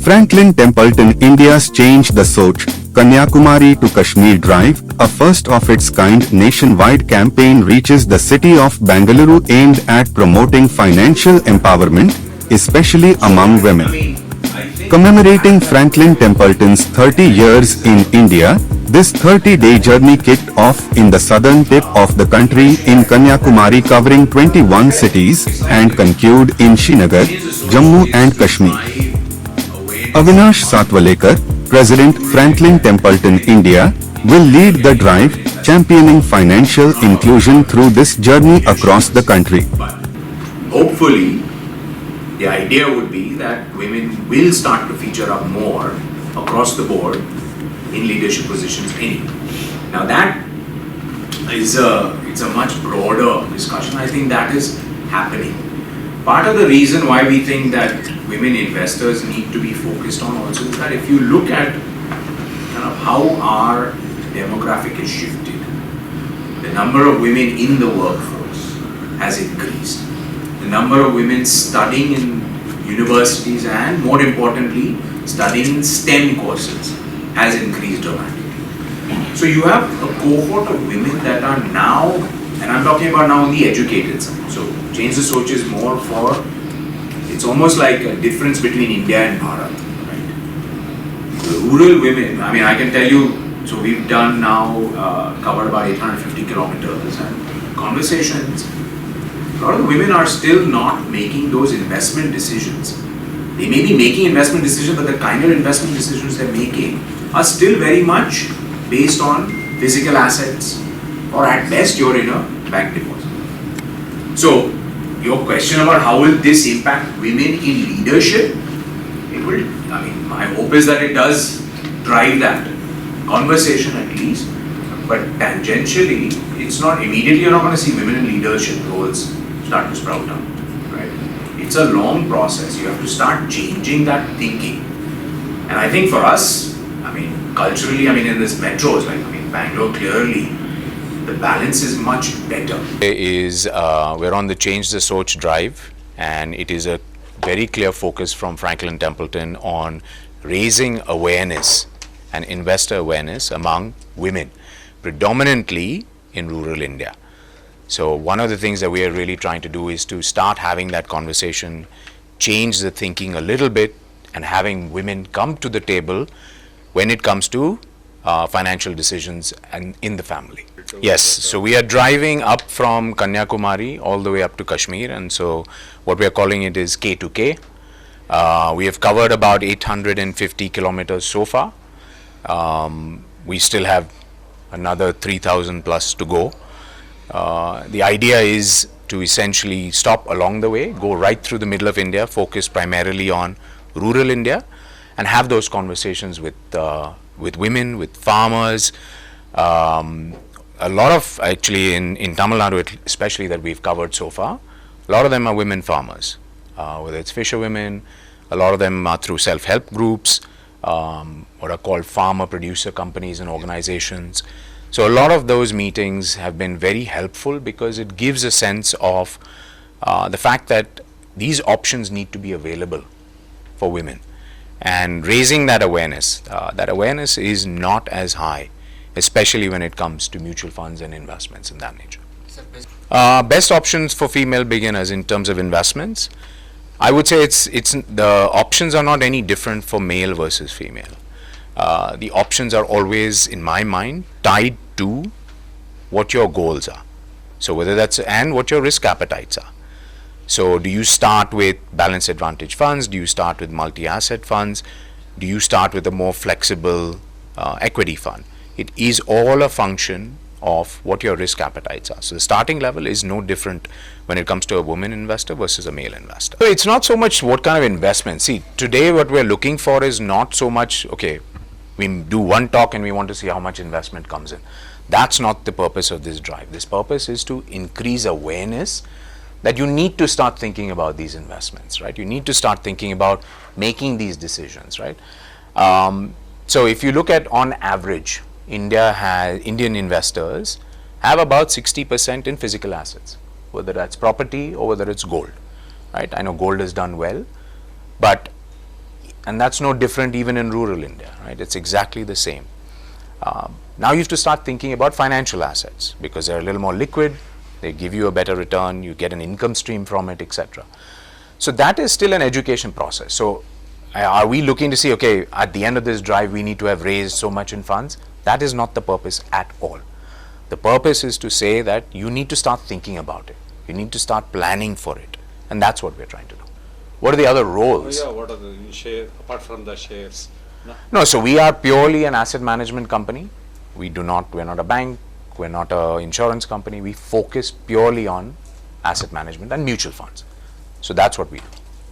Franklin Templeton India's Change the Soch, Kanyakumari to Kashmir Drive, a first-of-its-kind nationwide campaign reaches the city of Bengaluru aimed at promoting financial empowerment, especially among women. Commemorating Franklin Templeton's 30 years in India, this 30-day journey kicked off in the southern tip of the country in Kanyakumari, covering 21 cities, and concluded in Srinagar, Jammu and Kashmir. Avinash Satwalekar, President Franklin Templeton India, will lead the drive, championing financial inclusion through this journey across the country. Hopefully, the idea would be that women will start to feature up more across the board in leadership positions anyway. Now that is it's a much broader discussion. I think that is happening. Part of the reason why we think that women investors need to be focused on also is that if you look at kind of how our demographic is shifted, the number of women in the workforce has increased. The number of women studying in universities and, more importantly, studying in STEM courses has increased dramatically. So you have a cohort of women that are now, and I'm talking about now on the educated side. So Change the Soch is more for, it's almost like a difference between India and Bharat, right? The rural women, I mean, I can tell you, so we've done now, covered about 850 kilometers, and conversations, a lot of the women are still not making those investment decisions. They may be making investment decisions, but the kind of investment decisions they're making are still very much based on physical assets, or at best you're in a bank deposit. So your question about how will this impact women in leadership, it will, I mean, my hope is that it does drive that conversation at least, but tangentially, it's not immediately, you're not going to see women in leadership roles start to sprout up, right? It's a long process. You have to start changing that thinking. And I think for us, I mean, culturally, I mean, in this metros, like, I mean, Bangalore, clearly, the balance is much better. We're on the Change the Soch drive, and it is a very clear focus from Franklin Templeton on raising awareness and investor awareness among women, predominantly in rural India. So one of the things that we are really trying to do is to start having that conversation, change the thinking a little bit, and having women come to the table when it comes to financial decisions and in the family. Yes, so we are driving up from Kanyakumari all the way up to Kashmir, and so what we are calling it is K to K. We have covered about 850 kilometers so far. We still have another 3,000 plus to go. The idea is to essentially stop along the way, go right through the middle of India, focus primarily on rural India, and have those conversations with women, with farmers. A lot of, actually in Tamil Nadu especially, that we've covered so far, a lot of them are women farmers, whether it's fisherwomen, a lot of them are through self-help groups, what are called farmer producer companies and organizations. So a lot of those meetings have been very helpful because it gives a sense of the fact that these options need to be available for women, and raising that awareness is not as high, especially when it comes to mutual funds and investments in that nature. Best options for female beginners in terms of investments, I would say it's the options are not any different for male versus female. The options are always, in my mind, tied to what your goals are. So whether that's, and what your risk appetites are. So do you start with balanced advantage funds? Do you start with multi-asset funds? Do you start with a more flexible equity fund? It is all a function of what your risk appetites are. So the starting level is no different when it comes to a woman investor versus a male investor. So it's not so much what kind of investment. See, today what we're looking for is not so much, okay, we do one talk and we want to see how much investment comes in. That's not the purpose of this drive. This purpose is to increase awareness that you need to start thinking about these investments, right? You need to start thinking about making these decisions, right? So if you look at, on average, Indian investors have about 60% in physical assets, whether that's property or whether it's gold, right? I know gold has done well, but And that's no different even in rural India, right? It's exactly the same. Now you have to start thinking about financial assets because they're a little more liquid, they give you a better return, you get an income stream from it, etc. So that is still an education process. So are we looking to see, okay, at the end of this drive, we need to have raised so much in funds? That is not the purpose at all. The purpose is to say that you need to start thinking about it. You need to start planning for it. And that's what we're trying to do. What are the other roles? Oh, yeah, what are the share apart from the shares? No, so we are purely an asset management company. We're not a bank, we're not an insurance company. We focus purely on asset management and mutual funds. So that's what we do.